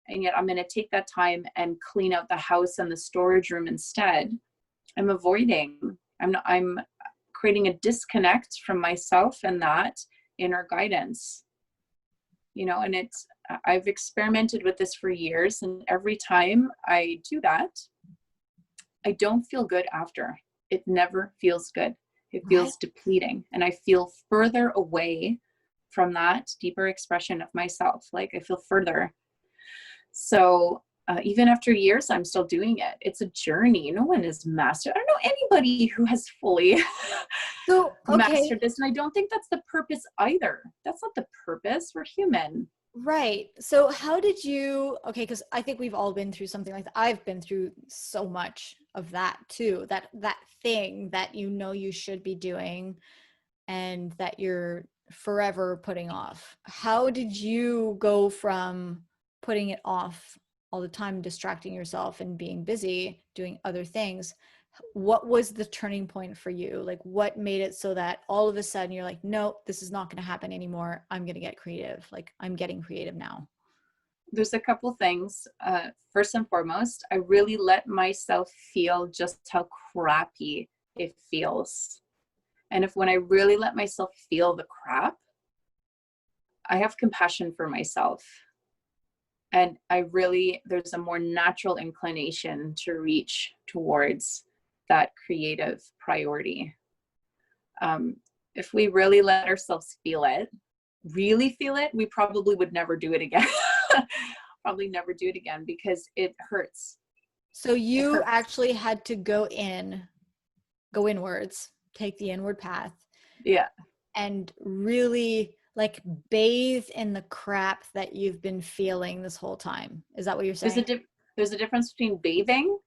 and yet I'm going to take that time and clean out the house and the storage room instead, I'm creating a disconnect from myself and that inner guidance. You know, and I've experimented with this for years, and every time I do that, I don't feel good after. It never feels good. It feels depleting, and I feel further away from that deeper expression of myself. Like I feel further. So even after years, I'm still doing it. It's a journey. No one is mastered. I don't know anybody who has fully mastered this. And I don't think that's the purpose either. That's not the purpose. We're human. Right. So how did you, because I think we've all been through something like that. I've been through so much of that too, that thing that you know you should be doing, and that you're forever putting off. How did you go from putting it off all the time, distracting yourself and being busy doing other things? What was the turning point for you? Like, what made it so that all of a sudden you're like, no, this is not going to happen anymore. I'm going to get creative. Like, I'm getting creative now. There's a couple things. First and foremost, I really let myself feel just how crappy it feels. And when I really let myself feel the crap, I have compassion for myself. And there's a more natural inclination to reach towards that creative priority. If we really let ourselves really feel it, we probably would never do it again. Probably never do it again because it hurts. So you actually had to go inwards, take the inward path. Yeah. And really like bathe in the crap that you've been feeling this whole time. Is that what you're saying? There's a difference between bathing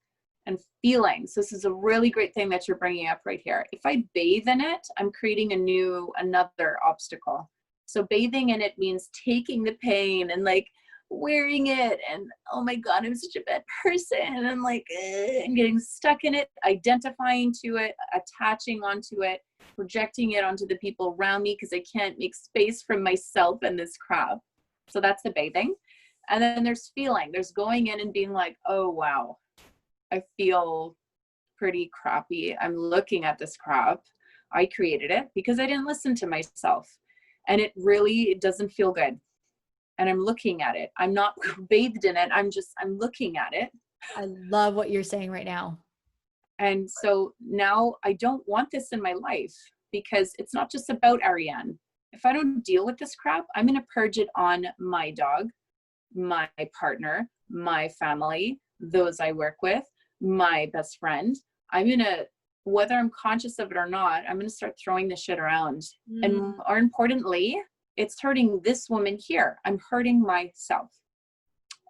and feeling. So this is a really great thing that you're bringing up right here. If I bathe in it, I'm creating another obstacle. So bathing in it means taking the pain and like wearing it and, oh my God, I'm such a bad person, and like and getting stuck in it, identifying to it, attaching onto it, projecting it onto the people around me because I can't make space for myself and this crap. So that's the bathing. And then there's feeling. There's going in and being like, oh wow, I feel pretty crappy. I'm looking at this crap. I created it because I didn't listen to myself. And it doesn't feel good. And I'm looking at it. I'm not bathed in it. I'm looking at it. I love what you're saying right now. And so now I don't want this in my life because it's not just about Ariane. If I don't deal with this crap, I'm going to purge it on my dog, my partner, my family, those I work with, my best friend. Whether I'm conscious of it or not, I'm going to start throwing this shit around. And more importantly, it's hurting this woman here. I'm hurting myself.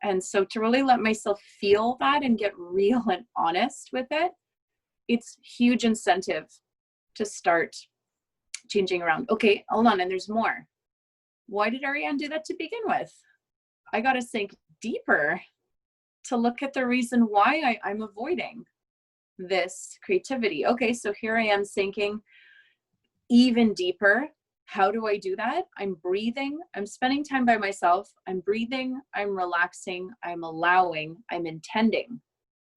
And so to really let myself feel that and get real and honest with it, it's huge incentive to start changing around. Okay, hold on. And there's more. Why did Ariane do that to begin with? I got to sink deeper to look at the reason why I'm avoiding this creativity. Okay, so here I am sinking even deeper. How do I do that? I'm breathing. I'm spending time by myself. I'm breathing. I'm relaxing. I'm allowing. I'm intending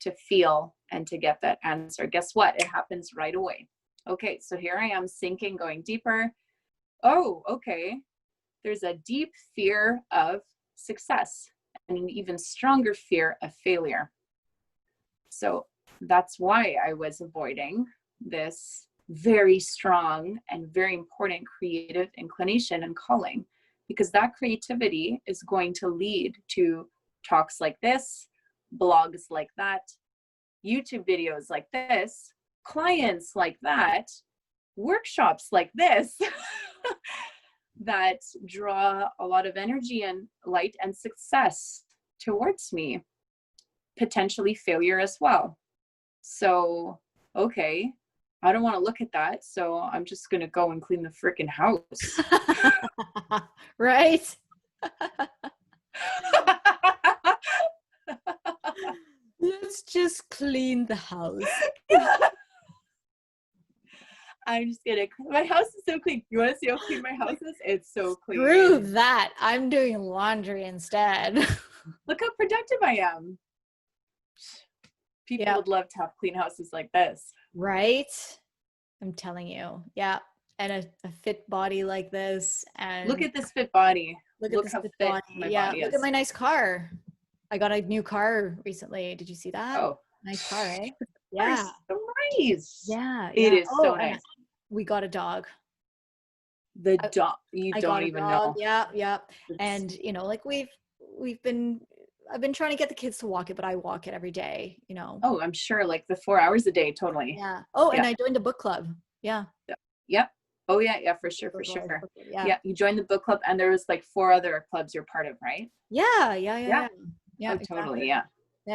to feel and to get that answer. Guess what? It happens right away. Okay, so here I am sinking, going deeper. Oh, okay. There's a deep fear of success and an even stronger fear of failure. So that's why I was avoiding this very strong and very important creative inclination and calling, because that creativity is going to lead to talks like this, blogs like that, YouTube videos like this, clients like that, workshops like this that draw a lot of energy and light and success towards me, potentially failure as well. So, okay, I don't want to look at that, so I'm just going to go and clean the freaking house. Right? Let's just clean the house. I'm just kidding. My house is so clean. You want to see how clean my house is? It's so clean. Screw that. I'm doing laundry instead. Look how productive I am. People would love to have clean houses like this. Right? I'm telling you. Yeah. And a fit body like this. And look at this fit body. Look how fit fit body. my body is. Look at my nice car. I got a new car recently. Did you see that? Oh. Nice car, eh? Yeah. So nice. Yeah. It is so nice. We got a dog. The dog. You don't even know. Yeah. Yeah. And like I've been trying to get the kids to walk it, but I walk it every day, Oh, I'm sure, like the 4 hours a day. Totally. Yeah. Oh, and I joined a book club. Yeah. Yep. Oh yeah. For sure. Yeah. You joined the book club, and there was like 4 other clubs you're part of, right? Yeah. Oh, exactly. totally. Yeah.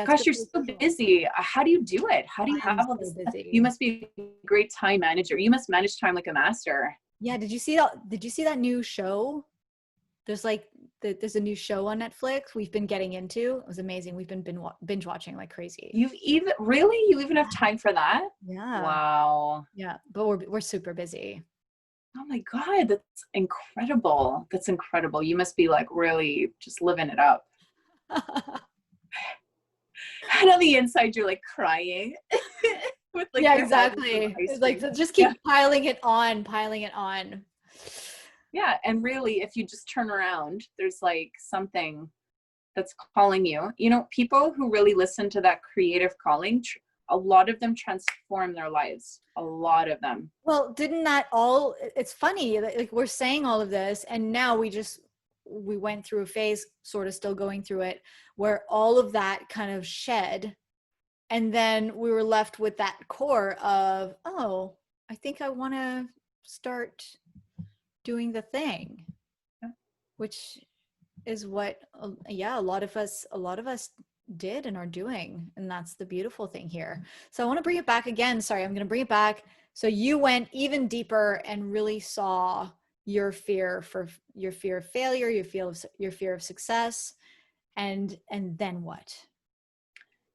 Gosh, you're so busy. How do you do it? How do you have all this? You must be a great time manager. You must manage time like a master. Yeah, did you see that new show? There's like there's a new show on Netflix we've been getting into. It was amazing. We've been binge watching like crazy. You even have time for that? Yeah. Wow. Yeah, but we're super busy. Oh my God, that's incredible. That's incredible. You must be like really just living it up. And on the inside, you're like crying with like Yeah, your head in some exactly. ice It's like cream. so just Yeah. keep piling it on, piling it on. Yeah. And really, if you just turn around, there's like something that's calling you. You know, people who really listen to that creative calling, a lot of them transform their lives. A lot of them. Well, didn't that all, it's funny that like we're saying all of this and now we went through a phase, sort of still going through it, where all of that kind of shed. And then we were left with that core of, oh, I think I want to start doing the thing, Yeah. which is what, yeah, a lot of us did and are doing. And that's the beautiful thing here. So I want to bring it back again. Sorry, I'm going to bring it back. So you went even deeper and really saw your fear of failure, your fear of success. And then what?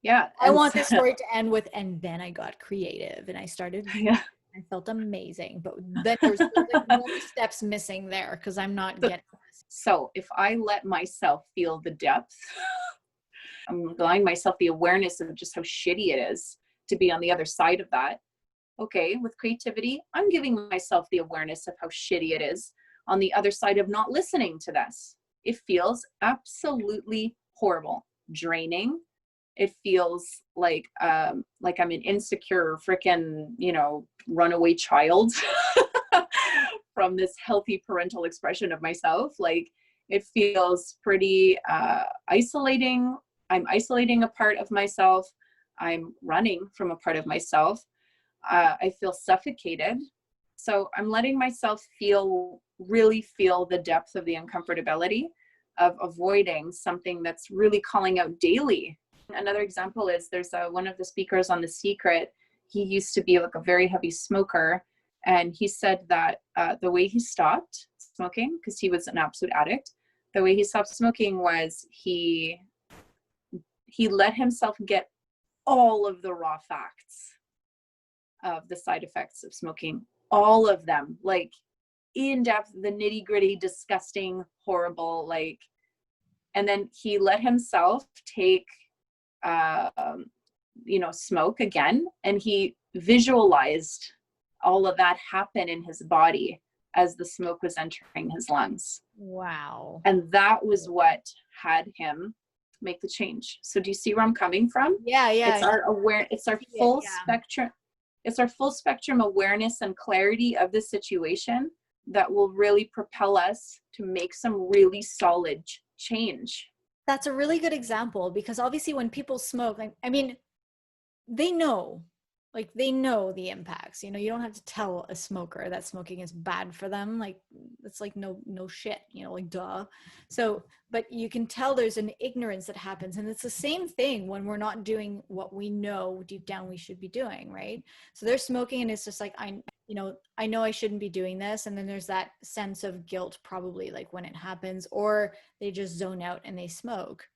Yeah. I And want so, this story to end with, and then I got creative and I started, yeah. I felt amazing. But then there's like more steps missing there because I'm not getting this. So if I let myself feel the depth, I'm allowing myself the awareness of just how shitty it is to be on the other side of that. Okay, with creativity, I'm giving myself the awareness of how shitty it is on the other side of not listening to this. It feels absolutely horrible, draining. It feels like I'm an insecure freaking, runaway child from this healthy parental expression of myself. Like it feels pretty isolating. I'm isolating a part of myself. I'm running from a part of myself. I feel suffocated. So I'm letting myself really feel the depth of the uncomfortability of avoiding something that's really calling out daily. Another example is there's one of the speakers on The Secret. He used to be like a very heavy smoker. And he said that the way he stopped smoking, because he was an absolute addict, the way he stopped smoking was he let himself get all of the raw facts of the side effects of smoking, all of them, like in depth, the nitty gritty, disgusting, horrible, like, and then he let himself take, smoke again. And he visualized all of that happen in his body as the smoke was entering his lungs. Wow. And that was what had him make the change. So do you see where I'm coming from? Yeah, yeah. It's our full spectrum. It's our full spectrum awareness and clarity of the situation that will really propel us to make some really solid change. That's a really good example because obviously when people smoke, I mean, they know the impacts. You don't have to tell a smoker that smoking is bad for them. Like it's like no shit, like duh. So but you can tell there's an ignorance that happens, and it's the same thing when we're not doing what we know deep down we should be doing, right? So they're smoking and it's just like I know I shouldn't be doing this, and then there's that sense of guilt probably like when it happens, or they just zone out and they smoke,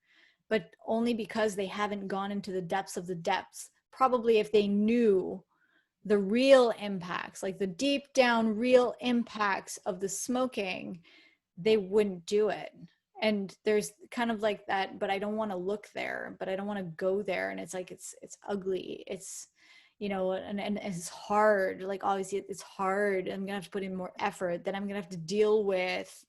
but only because they haven't gone into the depths of the depths. Probably if they knew the real impacts, like the deep down real impacts of the smoking, they wouldn't do it. And there's kind of like that, but I don't want to look there, but I don't want to go there. And it's like, it's ugly. It's, and it's hard. Like obviously it's hard. I'm going to have to put in more effort. Then I'm going to have to deal with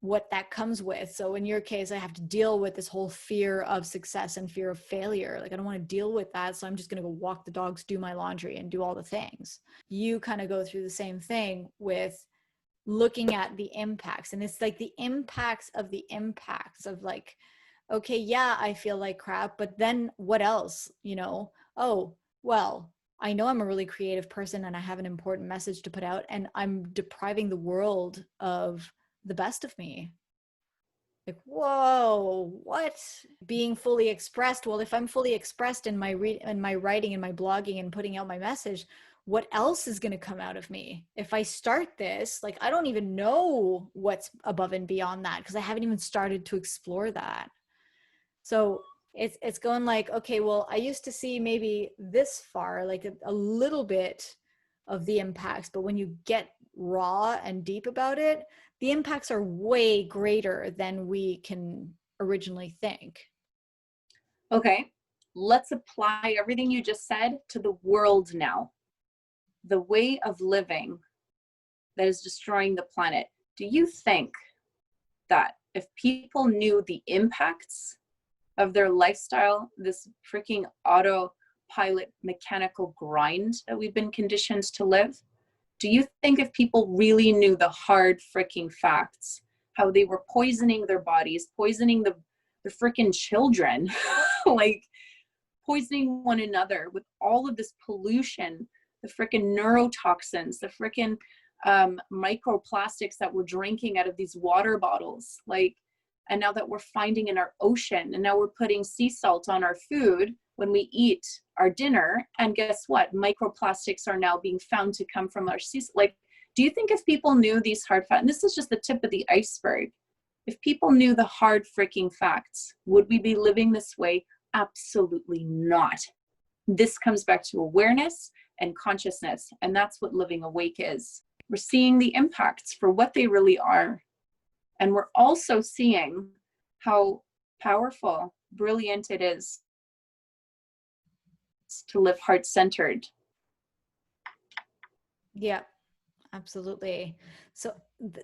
what that comes with. So in your case, I have to deal with this whole fear of success and fear of failure. Like I don't want to deal with that. So I'm just going to go walk the dogs, do my laundry, and do all the things. You kind of go through the same thing with looking at the impacts. And it's like the impacts of like, okay, yeah, I feel like crap, but then what else? Oh, well, I know I'm a really creative person and I have an important message to put out, and I'm depriving the world of the best of me. Like, whoa, what? Being fully expressed. Well, if I'm fully expressed in my writing and my blogging and putting out my message, what else is going to come out of me if I start this? Like, I don't even know what's above and beyond that, because I haven't even started to explore that. So it's going like, okay, well, I used to see maybe this far, like a little bit of the impacts, but when you get raw and deep about it, the impacts are way greater than we can originally think. Okay, let's apply everything you just said to the world now. The way of living that is destroying the planet. Do you think that if people knew the impacts of their lifestyle, this freaking autopilot mechanical grind that we've been conditioned to live, do you think if people really knew the hard freaking facts, how they were poisoning their bodies, poisoning the freaking children, like poisoning one another with all of this pollution, the freaking neurotoxins, the freaking microplastics that we're drinking out of these water bottles, like, and now that we're finding in our ocean, and now we're putting sea salt on our food when we eat our dinner, and guess what? Microplastics are now being found to come from our sea salt. Like, do you think if people knew these hard facts, and this is just the tip of the iceberg, if people knew the hard freaking facts, would we be living this way? Absolutely not. This comes back to awareness and consciousness, and that's what living awake is. We're seeing the impacts for what they really are. And we're also seeing how powerful, brilliant it is to live heart-centered. Yeah, absolutely. So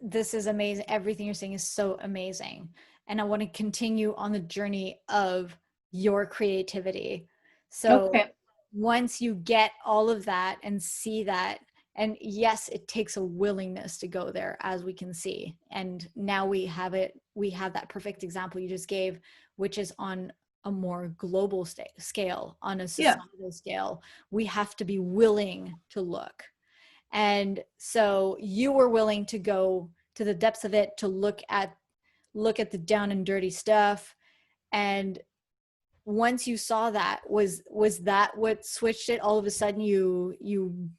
this is amazing. Everything you're saying is so amazing. And I want to continue on the journey of your creativity. So Okay. once you get all of that and see that, and yes, it takes a willingness to go there, as we can see. And now we have it. We have that perfect example you just gave, which is on a more global scale, on a societal scale. We have to be willing to look. And so you were willing to go to the depths of it, to look at the down and dirty stuff. And once you saw that, was that what switched it? All of a sudden you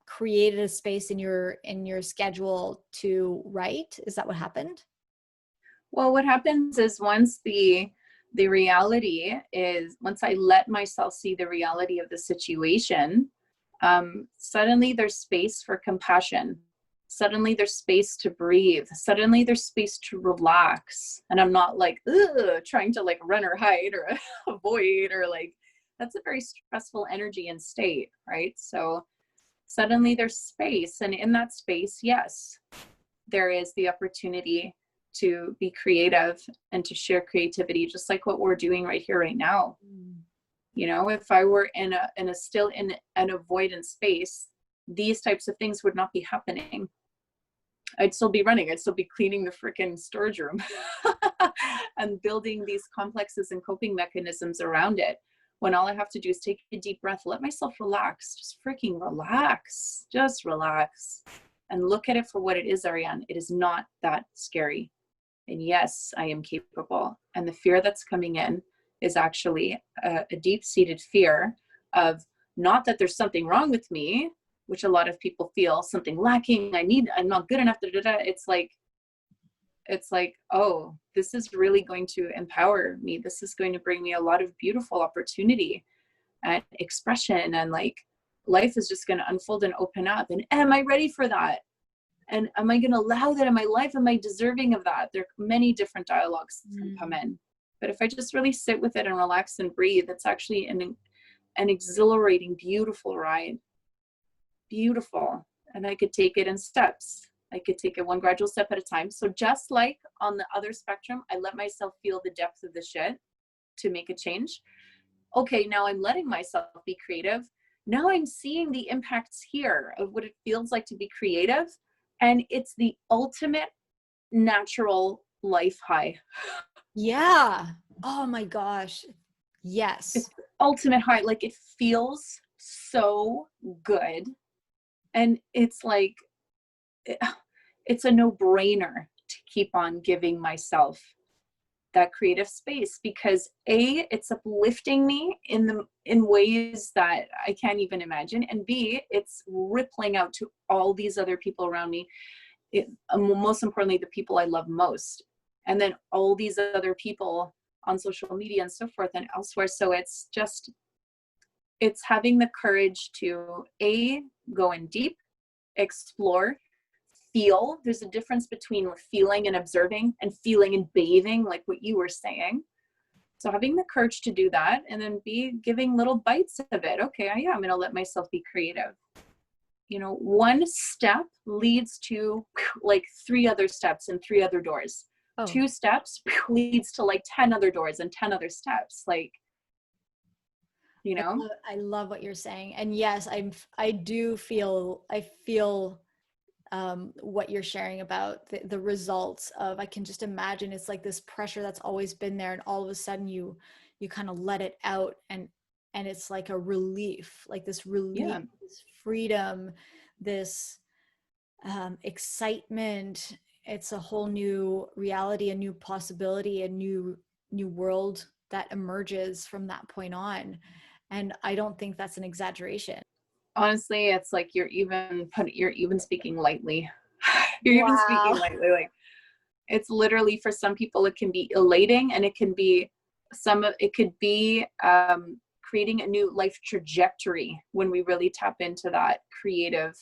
created a space in your schedule to write? Is that what happened? Well, what happens is once the reality is, once I let myself see the reality of the situation, suddenly there's space for compassion. Suddenly there's space to breathe. Suddenly there's space to relax. And I'm not like, trying to like run or hide or avoid, or like, that's a very stressful energy and state, right? So suddenly there's space. And in that space, yes, there is the opportunity to be creative and to share creativity, just like what we're doing right here, right now. You know, if I were in an avoidance space, these types of things would not be happening. I'd still be running. I'd still be cleaning the freaking storage room and building these complexes and coping mechanisms around it, when all I have to do is take a deep breath, let myself relax, just freaking relax, just relax, and look at it for what it is, Ariane. It is not that scary. And yes, I am capable. And the fear that's coming in is actually a deep-seated fear of, not that there's something wrong with me, which a lot of people feel, something lacking, I'm not good enough, It's like, oh, this is really going to empower me. This is going to bring me a lot of beautiful opportunity and expression, and like life is just going to unfold and open up. And am I ready for that? And am I going to allow that in my life? Am I deserving of that? There are many different dialogues that can come in. But if I just really sit with it and relax and breathe, it's actually an exhilarating, beautiful ride. Beautiful. And I could take it in steps. I could take it one gradual step at a time. So just like on the other spectrum, I let myself feel the depth of the shit to make a change. Okay, now I'm letting myself be creative. Now I'm seeing the impacts here of what it feels like to be creative. And it's the ultimate natural life high. Yeah. Oh my gosh. Yes. It's the ultimate high. Like, it feels so good. And it's like, it's a no-brainer to keep on giving myself that creative space, because A, it's uplifting me in ways that I can't even imagine, and B, it's rippling out to all these other people around me. Most importantly, the people I love most, and then all these other people on social media and so forth and elsewhere. So it's having the courage to A, go in deep, explore, feel. There's a difference between feeling and observing, and feeling and bathing, like what you were saying. So having the courage to do that, and then B, giving little bites of it. Okay, yeah, I'm going to let myself be creative. You know, one step leads to like 3 other steps and 3 other doors. Oh. 2 steps leads to like 10 other doors and 10 other steps. Like, you know, I love what you're saying. And yes, I feel what you're sharing about the results of, I can just imagine it's like this pressure that's always been there, and all of a sudden you kind of let it out, and it's like a relief, like this relief, yeah. this freedom, this excitement. It's a whole new reality, a new possibility, a new world that emerges from that point on. And I don't think that's an exaggeration. Honestly, it's like you're even speaking lightly. You're Wow. even speaking lightly. Like, it's literally, for some people it can be elating, and it could be creating a new life trajectory when we really tap into that creative,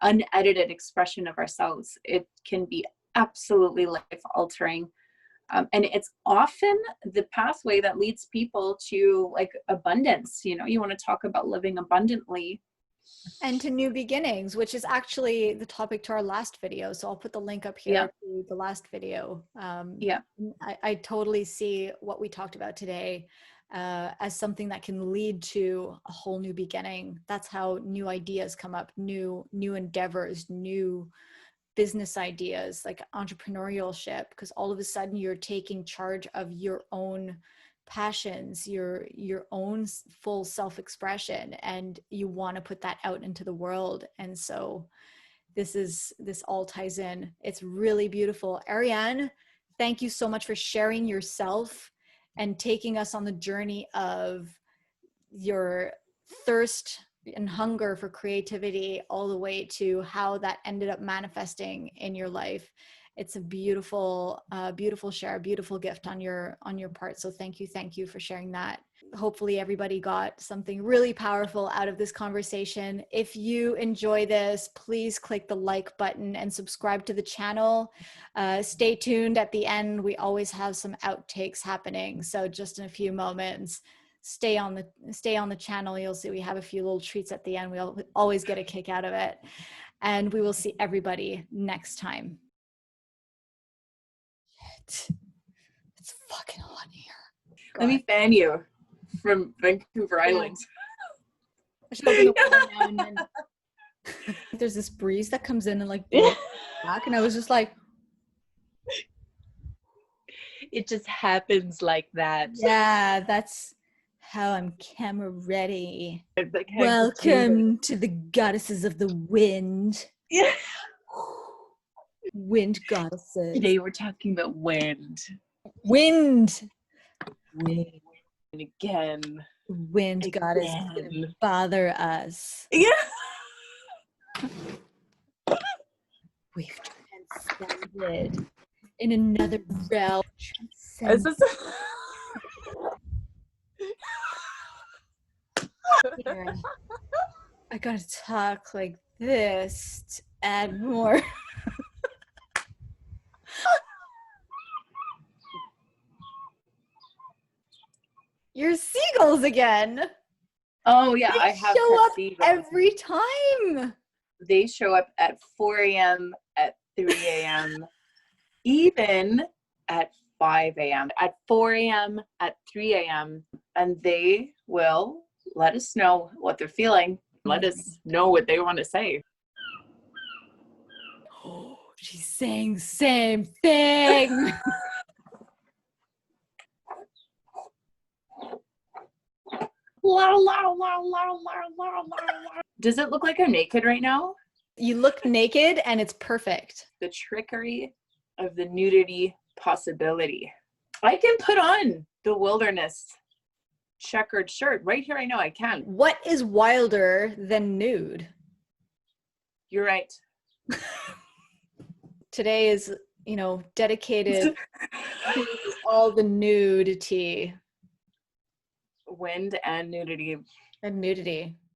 unedited expression of ourselves. It can be absolutely life altering. And it's often the pathway that leads people to like abundance. You know, you want to talk about living abundantly. And to new beginnings, which is actually the topic to our last video. So I'll put the link up here to the last video. I totally see what we talked about today as something that can lead to a whole new beginning. That's how new ideas come up, new endeavors, new business ideas, like entrepreneurship, because all of a sudden you're taking charge of your own passions, your own full self-expression, and you want to put that out into the world. And so this all ties in. It's really beautiful. Ariane, thank you so much for sharing yourself and taking us on the journey of your thirst and hunger for creativity, all the way to how that ended up manifesting in your life. It's a beautiful, beautiful share, beautiful gift on your part. So thank you for sharing that. Hopefully everybody got something really powerful out of this conversation. If you enjoy this, please click the like button and subscribe to the channel. Stay tuned at the end. We always have some outtakes happening. So just in a few moments, stay on the channel. You'll see we have a few little treats at the end. We'll always get a kick out of it. And we will see everybody next time. It's fucking hot in here. Let me fan you from Vancouver Island. I should open the window now and then. There's this breeze that comes in and like blows back, and I was just like, it just happens like that. Yeah, that's how I'm camera ready. Welcome to the goddesses of the wind. Yeah. Wind goddesses. Today we're talking about wind. Wind. Wind. And again. Wind goddess didn't bother us. Yeah. We've transcended in another realm. I gotta talk like this to add more. Your seagulls again. Oh yeah, they I have show up seagulls every time. They show up at 4 a.m., at 3 a.m., even at 5 a.m., at 4 a.m., at 3 a.m., and they will let us know what they're feeling. Let us know what they want to say. Oh, she's saying the same thing. Does it look like I'm naked right now? You look naked and it's perfect. The trickery of the nudity possibility. I can put on the wilderness checkered shirt right here. I know I can. What is wilder than nude? You're right. Today is, dedicated to all the nudity Wind and nudity. and nudity.